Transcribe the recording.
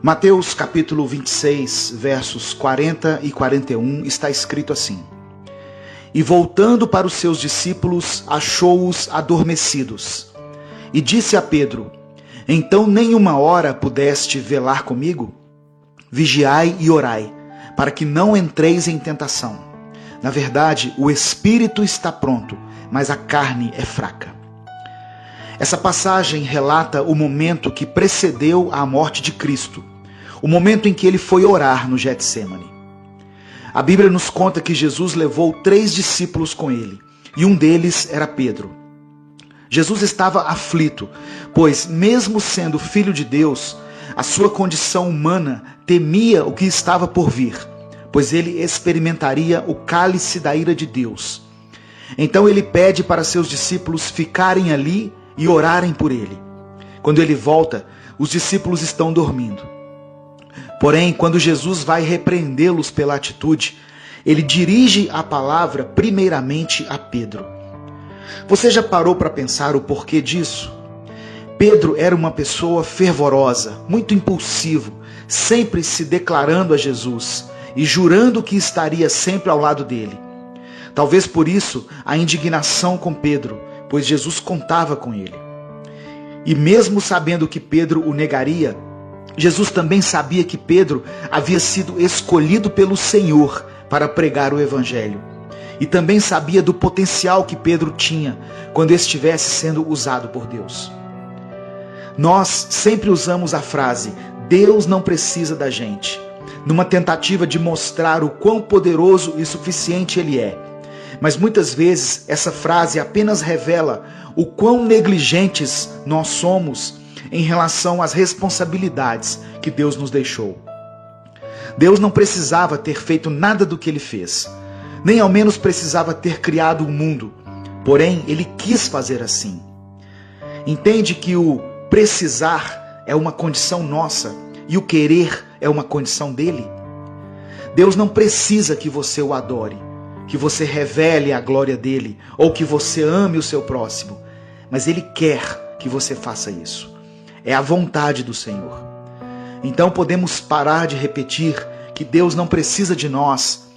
Mateus capítulo 26, versos 40 e 41, está escrito assim: E voltando para os seus discípulos, achou-os adormecidos. E disse a Pedro: Então nem uma hora pudeste velar comigo? Vigiai e orai, para que não entreis em tentação. Na verdade, o espírito está pronto, mas a carne é fraca. Essa passagem relata o momento que precedeu a morte de Cristo, o momento em que ele foi orar no Getsêmani. A Bíblia nos conta que Jesus levou 3 discípulos com ele, e um deles era Pedro. Jesus estava aflito, pois mesmo sendo filho de Deus, a sua condição humana temia o que estava por vir, pois ele experimentaria o cálice da ira de Deus. Então ele pede para seus discípulos ficarem ali e orarem por ele. Quando ele volta, os discípulos estão dormindo. Porém, quando Jesus vai repreendê-los pela atitude, ele dirige a palavra primeiramente a Pedro. Você já parou para pensar o porquê disso? Pedro era uma pessoa fervorosa, muito impulsivo, sempre se declarando a Jesus e jurando que estaria sempre ao lado dele. Talvez por isso a indignação com Pedro, pois Jesus contava com ele. E mesmo sabendo que Pedro o negaria, Jesus também sabia que Pedro havia sido escolhido pelo Senhor para pregar o Evangelho. E também sabia do potencial que Pedro tinha quando estivesse sendo usado por Deus. Nós sempre usamos a frase, Deus não precisa da gente, numa tentativa de mostrar o quão poderoso e suficiente Ele é. Mas muitas vezes essa frase apenas revela o quão negligentes nós somos em relação às responsabilidades que Deus nos deixou. Deus não precisava ter feito nada do que Ele fez, nem ao menos precisava ter criado o mundo, porém Ele quis fazer assim. Entende que o precisar é uma condição nossa e o querer é uma condição dele? Deus não precisa que você o adore, que você revele a glória dele ou que você ame o seu próximo, mas Ele quer que você faça isso. É a vontade do Senhor. Então podemos parar de repetir que Deus não precisa de nós